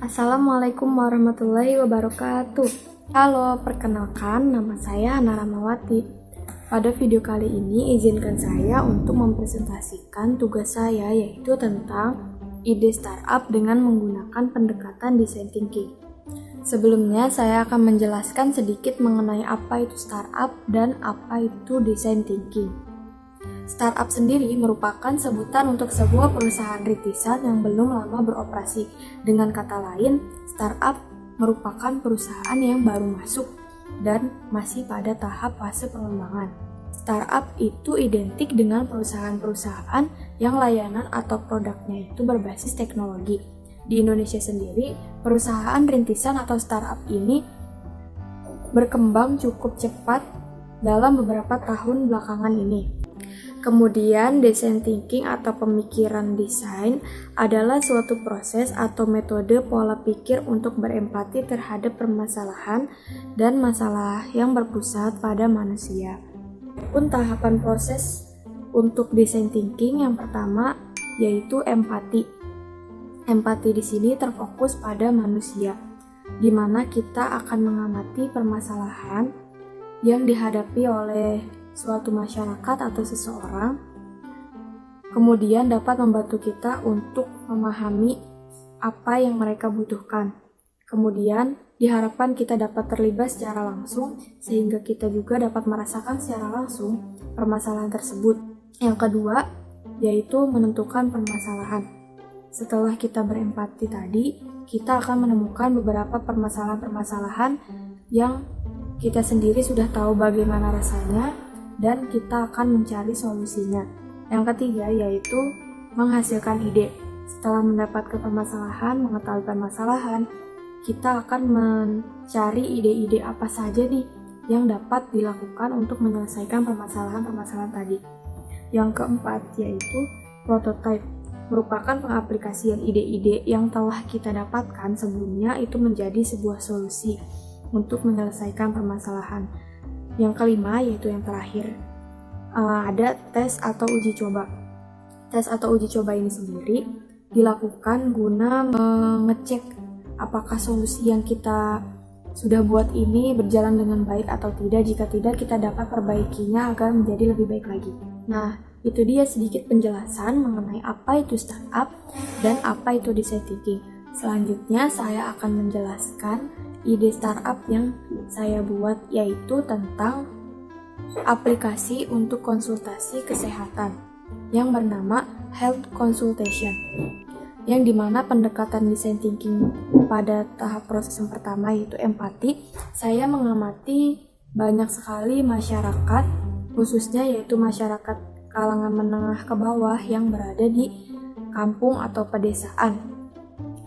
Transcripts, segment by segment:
Assalamualaikum warahmatullahi wabarakatuh. Halo, perkenalkan nama saya Hana Ramawati. Pada video kali ini izinkan saya untuk mempresentasikan tugas saya yaitu tentang ide startup dengan menggunakan pendekatan design thinking. Sebelumnya saya akan menjelaskan sedikit mengenai apa itu startup dan apa itu design thinking. Startup sendiri merupakan sebutan untuk sebuah perusahaan rintisan yang belum lama beroperasi. Dengan kata lain, startup merupakan perusahaan yang baru masuk dan masih pada tahap fase pengembangan. Startup itu identik dengan perusahaan-perusahaan yang layanan atau produknya itu berbasis teknologi. Di Indonesia sendiri, perusahaan rintisan atau startup ini berkembang cukup cepat dalam beberapa tahun belakangan ini. Kemudian, design thinking atau pemikiran desain adalah suatu proses atau metode pola pikir untuk berempati terhadap permasalahan dan masalah yang berpusat pada manusia. Pun tahapan proses untuk design thinking yang pertama yaitu empati. Empati di sini terfokus pada manusia, di mana kita akan mengamati permasalahan yang dihadapi oleh suatu masyarakat atau seseorang, kemudian dapat membantu kita untuk memahami apa yang mereka butuhkan. Kemudian diharapkan kita dapat terlibat secara langsung sehingga kita juga dapat merasakan secara langsung permasalahan tersebut. Yang kedua yaitu menentukan permasalahan. Setelah kita berempati tadi, kita akan menemukan beberapa permasalahan-permasalahan yang kita sendiri sudah tahu bagaimana rasanya dan kita akan mencari solusinya. Yang ketiga yaitu menghasilkan ide. Setelah mendapatkan permasalahan, mengetahui permasalahan, kita akan mencari ide-ide apa saja nih yang dapat dilakukan untuk menyelesaikan permasalahan-permasalahan tadi. Yang keempat yaitu prototype. Merupakan pengaplikasian ide-ide yang telah kita dapatkan sebelumnya itu menjadi sebuah solusi untuk menyelesaikan permasalahan. Yang kelima yaitu yang terakhir, ada tes atau uji coba. Tes atau uji coba ini sendiri dilakukan guna mengecek apakah solusi yang kita sudah buat ini berjalan dengan baik atau tidak. Jika tidak, kita dapat perbaikinya agar menjadi lebih baik lagi. Nah, itu dia sedikit penjelasan mengenai apa itu startup dan apa itu design thinking. Selanjutnya saya akan menjelaskan ide startup yang saya buat yaitu tentang aplikasi untuk konsultasi kesehatan yang bernama Health Consultation, yang dimana pendekatan design thinking pada tahap proses yang pertama yaitu empati. Saya mengamati banyak sekali masyarakat, khususnya yaitu masyarakat kalangan menengah ke bawah yang berada di kampung atau pedesaan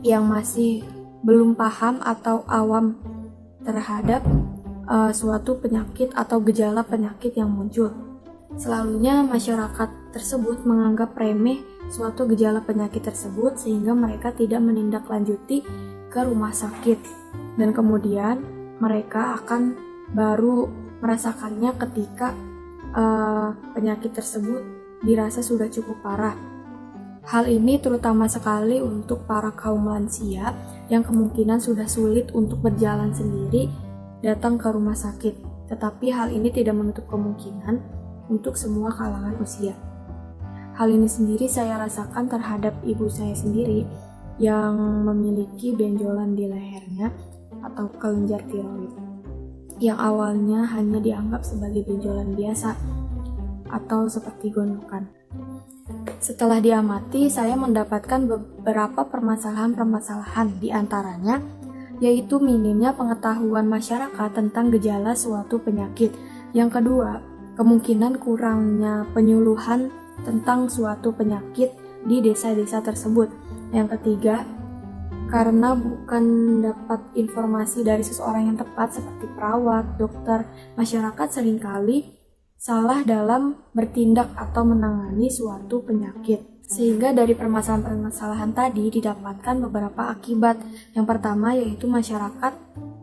yang masih belum paham atau awam terhadap suatu penyakit atau gejala penyakit yang muncul. Selalunya masyarakat tersebut menganggap remeh suatu gejala penyakit tersebut sehingga mereka tidak menindaklanjuti ke rumah sakit. Dan kemudian mereka akan baru merasakannya ketika penyakit tersebut dirasa sudah cukup parah. Hal ini terutama sekali untuk para kaum lansia yang kemungkinan sudah sulit untuk berjalan sendiri datang ke rumah sakit. Tetapi hal ini tidak menutup kemungkinan untuk semua kalangan usia. Hal ini sendiri saya rasakan terhadap ibu saya sendiri yang memiliki benjolan di lehernya atau kelenjar tiroid, yang awalnya hanya dianggap sebagai benjolan biasa atau seperti gondokan. Setelah diamati, saya mendapatkan beberapa permasalahan-permasalahan, di antaranya yaitu minimnya pengetahuan masyarakat tentang gejala suatu penyakit. Yang kedua, kemungkinan kurangnya penyuluhan tentang suatu penyakit di desa-desa tersebut. Yang ketiga, karena bukan dapat informasi dari seseorang yang tepat seperti perawat, dokter, masyarakat seringkali salah dalam bertindak atau menangani suatu penyakit. Sehingga dari permasalahan-permasalahan tadi didapatkan beberapa akibat. Yang pertama yaitu masyarakat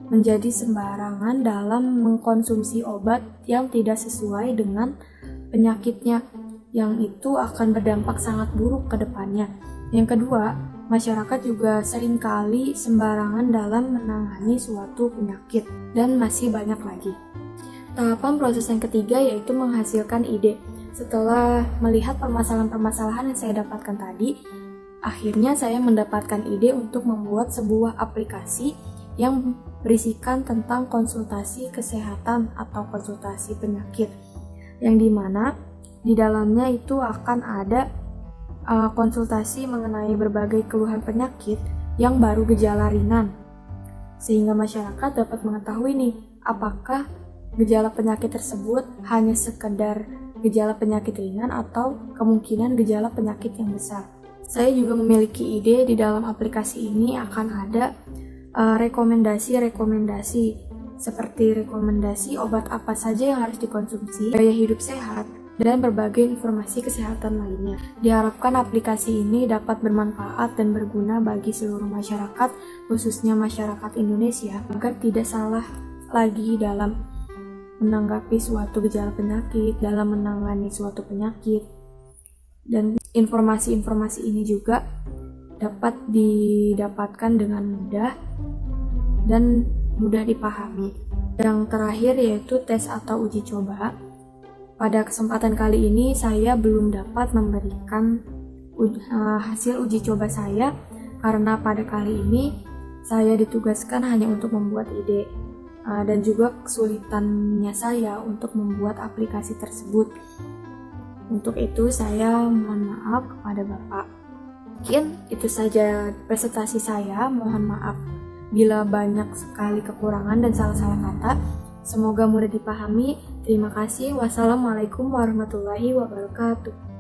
menjadi sembarangan dalam mengkonsumsi obat yang tidak sesuai dengan penyakitnya, yang itu akan berdampak sangat buruk ke depannya. Yang kedua, masyarakat juga seringkali sembarangan dalam menangani suatu penyakit, dan masih banyak lagi. Tahapan proses yang ketiga yaitu menghasilkan ide. Setelah melihat permasalahan-permasalahan yang saya dapatkan tadi, akhirnya saya mendapatkan ide untuk membuat sebuah aplikasi yang berisikan tentang konsultasi kesehatan atau konsultasi penyakit, yang dimana di dalamnya itu akan ada konsultasi mengenai berbagai keluhan penyakit yang baru gejala ringan, sehingga masyarakat dapat mengetahui nih apakah gejala penyakit tersebut hanya sekedar gejala penyakit ringan atau kemungkinan gejala penyakit yang besar. Saya juga memiliki ide di dalam aplikasi ini akan ada rekomendasi-rekomendasi seperti rekomendasi obat apa saja yang harus dikonsumsi, gaya hidup sehat, dan berbagai informasi kesehatan lainnya. Diharapkan aplikasi ini dapat bermanfaat dan berguna bagi seluruh masyarakat, khususnya masyarakat Indonesia, agar tidak salah lagi dalam menanggapi suatu gejala penyakit, dalam menangani suatu penyakit. Dan informasi-informasi ini juga dapat didapatkan dengan mudah dan mudah dipahami. Yang terakhir yaitu tes atau uji coba. Pada kesempatan kali ini saya belum dapat memberikan hasil uji coba saya karena pada kali ini saya ditugaskan hanya untuk membuat ide dan juga kesulitannya saya untuk membuat aplikasi tersebut. Untuk itu saya mohon maaf kepada Bapak. Mungkin itu saja presentasi saya. Mohon maaf bila banyak sekali kekurangan dan salah-salah kata. Semoga mudah dipahami. Terima kasih. Wassalamualaikum warahmatullahi wabarakatuh.